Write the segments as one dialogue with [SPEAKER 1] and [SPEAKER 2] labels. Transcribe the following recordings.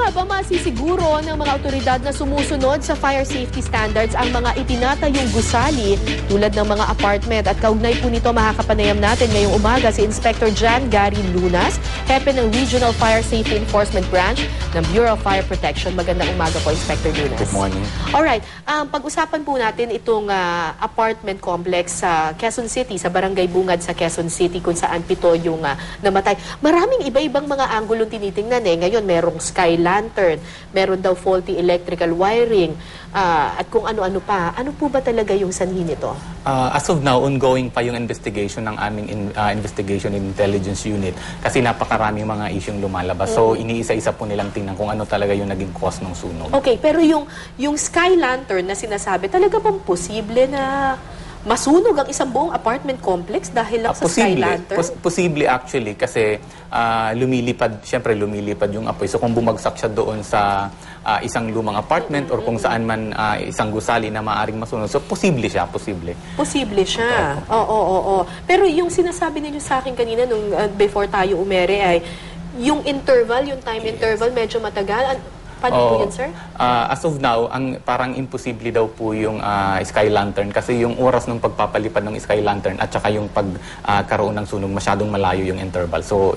[SPEAKER 1] nga ba masisiguro ng mga otoridad na sumusunod sa fire safety standards ang mga itinatayong gusali tulad ng mga apartment? At kaugnay po nito, makakapanayam natin ngayong umaga si Inspector Jan Gary Lunas, Hepe ng Regional Fire Safety Enforcement Branch ng Bureau of Fire Protection. Magandang umaga po, Inspector Lunas.
[SPEAKER 2] Good morning.
[SPEAKER 1] Alright, pag-usapan po natin itong apartment complex sa Quezon City, sa Barangay Bungad sa Quezon City, kung saan 7 yung namatay. Maraming iba-ibang mga anggulong tinitingnan eh. Ngayon, merong sky lantern, meron daw faulty electrical wiring, at kung ano-ano pa. Ano po ba talaga yung sanhi nito?
[SPEAKER 2] As of now, ongoing pa yung investigation ng aming Investigation Intelligence Unit kasi napakaraming mga isyong lumalabas. So, iniisa-isa po nilang tingnan kung ano talaga yung naging cause ng sunog.
[SPEAKER 1] Okay, pero yung sky lantern na sinasabi, talaga bang posible na masunog ang isang buong apartment complex dahil lang sa sky lantern?
[SPEAKER 2] Posible actually kasi syempre lumilipad yung apoy. So kung bumagsak siya doon sa isang lumang apartment or kung saan man isang gusali na maaring masunog, so posible siya, posible.
[SPEAKER 1] Posible siya. Oo. Pero yung sinasabi ninyo sa akin kanina nung before tayo umere ay yung interval, yung time interval medyo matagal. Paano po yun, sir?
[SPEAKER 2] As of now, parang imposible daw po yung sky lantern kasi yung oras ng pagpapalipad ng sky lantern at saka yung pagkaroon ng sunog masyadong malayo yung interval. So,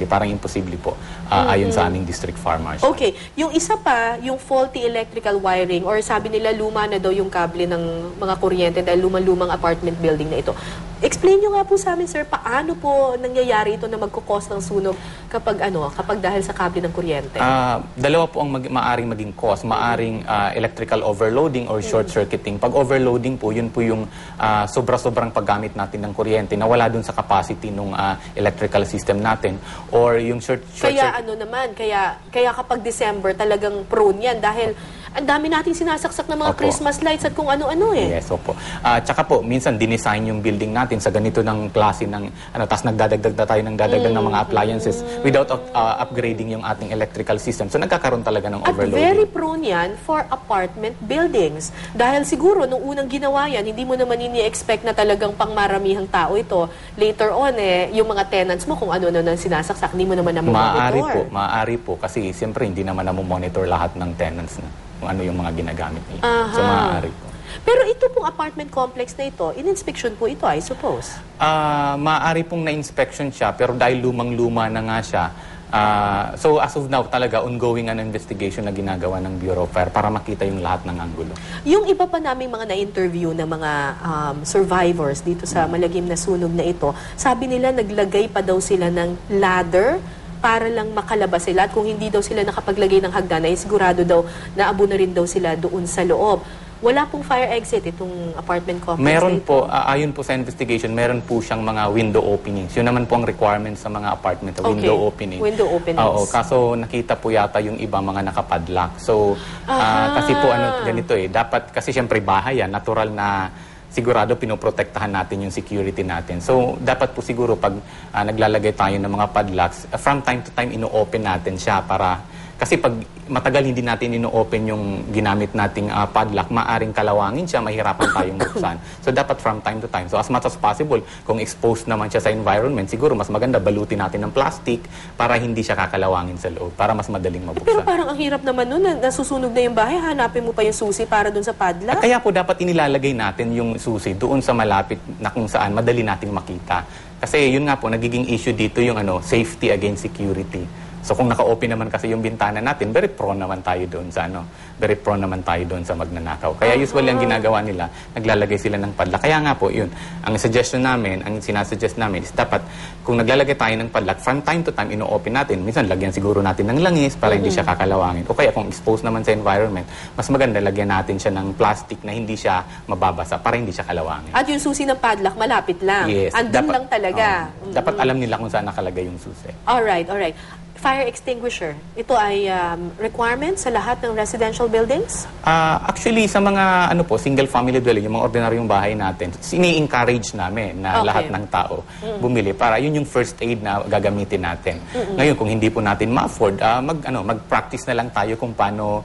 [SPEAKER 2] parang imposible po ayon sa aming district fire marshal.
[SPEAKER 1] Okay. Yung isa pa, yung faulty electrical wiring or sabi nila luma na daw yung kable ng mga kuryente dahil lumang apartment building na ito. Explain nyo nga po sa amin, sir, paano po nangyayari ito na magkukos ng sunog kapag dahil sa kable ng kuryente?
[SPEAKER 2] Dalawa po ang maaring maging cause. Maaring electrical overloading or short-circuiting. Pag overloading po, yun po yung sobra-sobrang paggamit natin ng kuryente na wala dun sa capacity ng electrical system natin. Or yung
[SPEAKER 1] Kaya kapag December talagang prone yan dahil ang dami nating sinasaksak ng mga Christmas lights at kung ano-ano eh.
[SPEAKER 2] Yes, opo. Tsaka po, minsan dinesign yung building natin sa ganito ng klase ng tapos nagdadagdag na tayo ng dadagdag ng mga appliances without upgrading yung ating electrical system. So nagkakaroon talaga ng overloading.
[SPEAKER 1] At very prone yan for apartment buildings. Dahil siguro, nung unang ginawa yan, hindi mo naman ini-expect na talagang pangmaramihang tao ito. Later on, yung mga tenants mo, kung ano-ano nang sinasaksak, hindi mo naman namomonitor.
[SPEAKER 2] Maaari po. Kasi siyempre, hindi naman namomonitor lahat ng tenants na kung ano yung mga ginagamit nila. So, maaari po.
[SPEAKER 1] Pero ito pong apartment complex na ito, in-inspection po ito, I suppose?
[SPEAKER 2] Maaari pong na-inspection siya, pero dahil lumang-luma na nga siya, so as of now, talaga ongoing ang investigation na ginagawa ng Bureau of Fire para makita yung lahat ng anggulo.
[SPEAKER 1] Yung iba pa naming mga na-interview na mga survivors dito sa malagim na sunog na ito, sabi nila naglagay pa daw sila ng ladder para lang makalabas sila. At kung hindi daw sila nakapaglagay ng hagdan, ay sigurado daw naabo na rin daw sila doon sa loob. Wala pong fire exit itong apartment complex.
[SPEAKER 2] Meron po, ayon po sa investigation, meron po siyang mga window openings. Yun naman po ang requirement sa mga apartment, window opening.
[SPEAKER 1] Window openings.
[SPEAKER 2] Oo, kaso nakita po yata yung iba mga nakapadlock. So, kasi po ganito dapat, kasi syempre bahay yan, natural na sigurado pinoprotektahan natin yung security natin. So, dapat po siguro pag naglalagay tayo ng mga padlocks, from time to time ino-open natin siya para kasi pag matagal hindi natin ino-open yung ginamit nating padlock, maaring kalawangin siya, mahirapan tayong buksan. So, dapat from time to time. So, as much as possible, kung exposed naman siya sa environment, siguro mas maganda balutin natin ng plastic para hindi siya kakalawangin sa loob, para mas madaling mabuksan.
[SPEAKER 1] Pero parang ang hirap naman nun, nasusunog na yung bahay, hanapin mo pa yung susi para dun sa padlock?
[SPEAKER 2] Kaya po dapat inilalagay natin yung susi doon sa malapit na kung saan madali nating makita. Kasi yun nga po, nagiging issue dito yung safety against security. So kung naka-open naman kasi yung bintana natin, very prone naman tayo doon sa magnanakaw. Kaya usually ang ginagawa nila, naglalagay sila ng padlock. Kaya nga po, yun, ang sinasuggest namin is dapat kung naglalagay tayo ng padlock, from time to time ino-open natin. Minsan lagyan siguro natin ng langis para hindi siya kakalawangin. O kaya kung exposed naman sa environment, mas maganda lagyan natin siya ng plastic na hindi siya mababasa para hindi siya kalawangin.
[SPEAKER 1] At yung susi ng padlock malapit lang.
[SPEAKER 2] Yes,
[SPEAKER 1] andun lang talaga.
[SPEAKER 2] Dapat alam nila kung saan nakalagay yung susi.
[SPEAKER 1] Alright. Fire extinguisher, ito ay requirement sa lahat ng residential buildings?
[SPEAKER 2] Actually, sa mga single family dwelling, yung mga ordinaryong bahay natin, ini-encourage namin na lahat ng tao bumili para yun yung first aid na gagamitin natin. Ngayon, kung hindi po natin ma-afford, mag-practice na lang tayo kung paano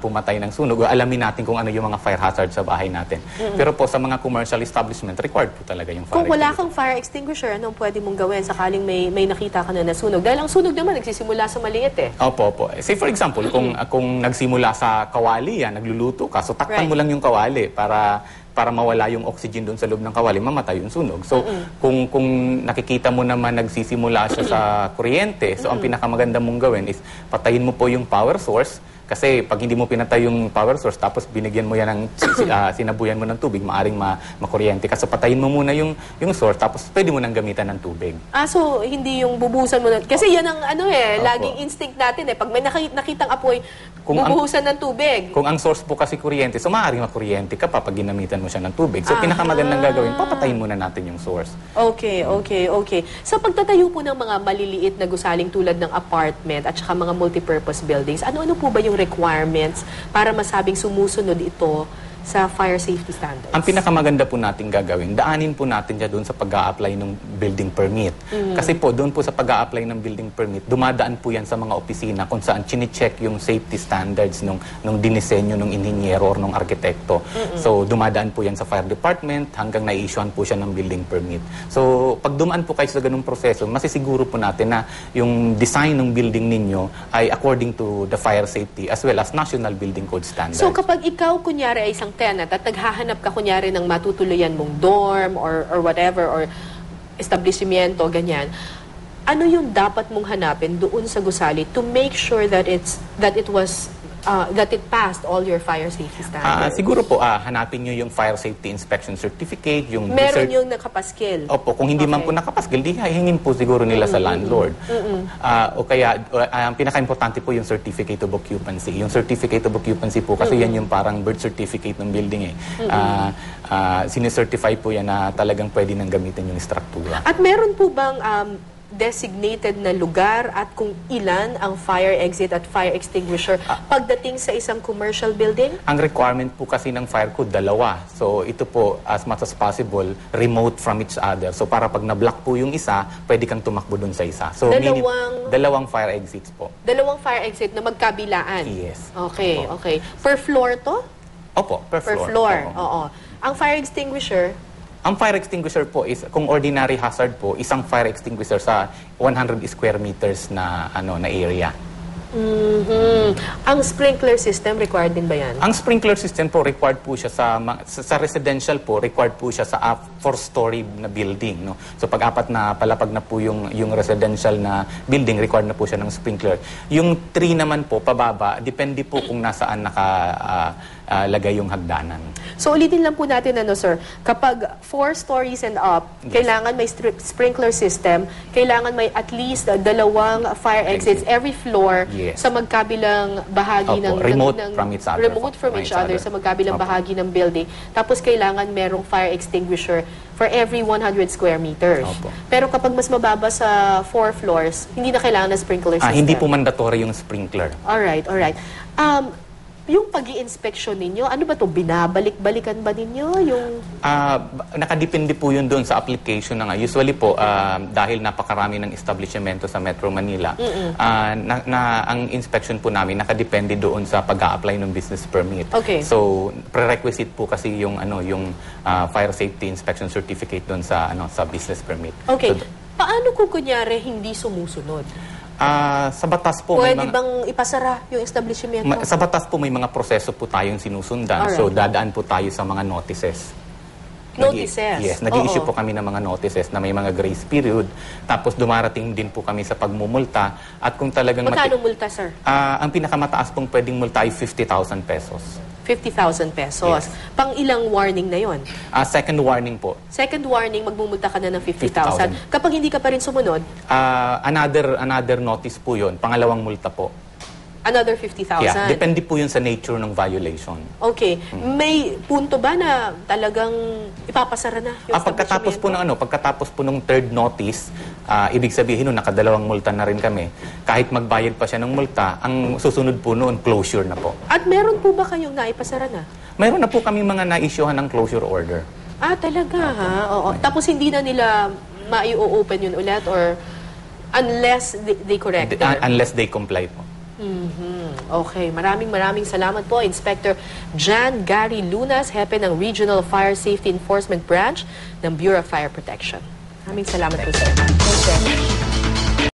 [SPEAKER 2] pumatay ng sunog o alamin natin kung ano yung mga fire hazard sa bahay natin. Pero po sa mga commercial establishment, required po talaga yung fire
[SPEAKER 1] extinguisher. Kung wala kang fire extinguisher, anong pwede mong gawin sakaling may nakita ka na nasunog? Dahil ang sunog naman, nagsisimula sa maliit eh.
[SPEAKER 2] Opo, opo. Say for example, kung nagsimula sa kawali yan, nagluluto ka, so takpan
[SPEAKER 1] Right.
[SPEAKER 2] mo lang yung kawali para mawala yung oxygen doon sa loob ng kawali, mamatay yung sunog. So, kung nakikita mo naman nagsisimula siya sa kuryente, so ang pinakamaganda mong gawin is patayin mo po yung power source. Kasi pag hindi mo pinatay yung power source tapos binigyan mo yan ng sinabuyan mo ng tubig, maaring makuryente ka. So patayin mo muna yung source tapos pwede mo nang gamitan ng tubig.
[SPEAKER 1] So hindi yung bubuhusan mo na. Kasi yan ang
[SPEAKER 2] Opo.
[SPEAKER 1] laging instinct natin eh. Pag may nakitang apoy,
[SPEAKER 2] Kung ang-
[SPEAKER 1] bubuhusan ng tubig.
[SPEAKER 2] Kung ang source po kasi kuryente, so maaaring makuryente ka pa pag ginamitan mo siya ng tubig. So pinakamagandang gagawin, papatayin muna natin yung source.
[SPEAKER 1] Okay. Sa pagtatayo po ng mga maliliit na gusaling tulad ng apartment at saka mga multipurpose buildings, ano-ano po ba yung requirements para masabing sumusunod ito sa fire safety standards?
[SPEAKER 2] Ang pinakamaganda po natin gagawin, daanin po natin siya doon sa pag-a-apply ng building permit. Kasi po, doon po sa pag-a-apply ng building permit, dumadaan po yan sa mga opisina kung saan chine-check yung safety standards nung dinisenyo ng inhinyero or nung arkitekto. So, dumadaan po yan sa fire department hanggang na-issuean po siya ng building permit. So, pag dumaan po kayo sa ganung proseso, masisiguro po natin na yung design ng building ninyo ay according to the fire safety as well as National Building Code standards.
[SPEAKER 1] So kapag ikaw kunyari ay isang tenant at naghahanap ka kunyari ng matutuluyan mong dorm or whatever or establishmento, ganyan, ano yung dapat mong hanapin doon sa gusali to make sure that it passed all your fire safety standards?
[SPEAKER 2] Siguro po, hanapin nyo yung fire safety inspection certificate, yung
[SPEAKER 1] Meron yung nakapaskil.
[SPEAKER 2] Opo, kung hindi man po nakapaskil, di hingin po siguro nila sa landlord. O kaya, ang pinaka-importante po yung certificate of occupancy. Yung certificate of occupancy po, kasi yan yung parang birth certificate ng building eh. Sinicertify po yan na talagang pwede nang gamitin yung struktura.
[SPEAKER 1] At meron po bang designated na lugar at kung ilan ang fire exit at fire extinguisher pagdating sa isang commercial building?
[SPEAKER 2] Ang requirement po kasi ng fire code, dalawa. So ito po, as much as possible, remote from each other. So para pag na-block po yung isa, pwede kang tumakbo dun sa isa. So dalawang fire exits po.
[SPEAKER 1] Dalawang fire exit na magkabilaan?
[SPEAKER 2] Yes.
[SPEAKER 1] Okay,
[SPEAKER 2] Opo.
[SPEAKER 1] okay. Per floor to?
[SPEAKER 2] Opo, per floor. Oo.
[SPEAKER 1] Oo. Ang fire extinguisher,
[SPEAKER 2] Ang fire extinguisher po is, kung ordinary hazard po, isang fire extinguisher sa 100 square meters na area.
[SPEAKER 1] ang sprinkler system, required din ba yan?
[SPEAKER 2] Ang sprinkler system po, required po siya sa residential po, required po siya sa 4-story na building. No? So pag apat na palapag na po yung residential na building, required na po siya ng sprinkler. Yung 3 naman po, pababa, depende po kung nasaan lagay yung hagdanan.
[SPEAKER 1] So ulitin lang po natin, sir, kapag 4 stories and up, kailangan may sprinkler system, kailangan may at least 2 fire exits every floor sa magkabilang bahagi ng
[SPEAKER 2] remote from each other.
[SPEAKER 1] Remote from each other sa magkabilang bahagi ng building. Tapos kailangan merong fire extinguisher for every 100 square meters. Pero kapag mas mababa sa 4 floors, hindi na kailangan ng sprinkler system.
[SPEAKER 2] Hindi po mandatory yung sprinkler.
[SPEAKER 1] Alright. Yung pag-i-inspection ninyo, ano ba to? Binabalik-balikan ba ninyo?
[SPEAKER 2] Nakadepende po yun doon sa application na nga. Usually po, dahil napakarami ng establishmento sa Metro Manila, ang inspection po namin nakadepende doon sa pag-a-apply ng business permit.
[SPEAKER 1] Okay.
[SPEAKER 2] So, prerequisite po kasi yung fire safety inspection certificate doon sa business permit.
[SPEAKER 1] Okay.
[SPEAKER 2] So,
[SPEAKER 1] Paano kung kunyari hindi sumusunod?
[SPEAKER 2] sa batas po
[SPEAKER 1] Pwede bang ipasara yung establishment?
[SPEAKER 2] sa batas po may mga proseso po tayong sinusundan.
[SPEAKER 1] Alright.
[SPEAKER 2] So dadaan po tayo sa mga notices.
[SPEAKER 1] Notices?
[SPEAKER 2] Yes, nag-i-issue po kami ng mga notices na may mga grace period. Tapos dumarating din po kami sa pagmumulta. At kung talagang
[SPEAKER 1] Magkano multa, sir?
[SPEAKER 2] ang pinakamataas pong pwedeng multa ay 50,000 pesos.
[SPEAKER 1] 50,000 pesos.
[SPEAKER 2] Yes.
[SPEAKER 1] Pang ilang warning na yon?
[SPEAKER 2] Second warning po.
[SPEAKER 1] Second warning, magmumulta ka na ng 50,000. Kapag hindi ka pa rin sumunod,
[SPEAKER 2] Another notice po yun. Pangalawang multa po.
[SPEAKER 1] another 50,000.
[SPEAKER 2] Yeah, depende po yun sa nature ng violation.
[SPEAKER 1] Okay. May punto ba na talagang ipapasara na yung
[SPEAKER 2] pagkatapos po ng third notice, ibig sabihin nun, nakadalawang multa na rin kami. Kahit magbayad pa siya ng multa, ang susunod po noon, closure na po.
[SPEAKER 1] At meron po ba kayong naipasara na?
[SPEAKER 2] Mayroon na po kami mga na-issuehan ng closure order.
[SPEAKER 1] Talaga ha? Oo. Tapos hindi na nila mai-open yun ulit or unless they correct it?
[SPEAKER 2] Unless they comply po.
[SPEAKER 1] Okay, maraming salamat po, Inspector Jan Gary Lunas, Hepe ng Regional Fire Safety Enforcement Branch ng Bureau of Fire Protection. Maraming salamat po, sir. Thank you.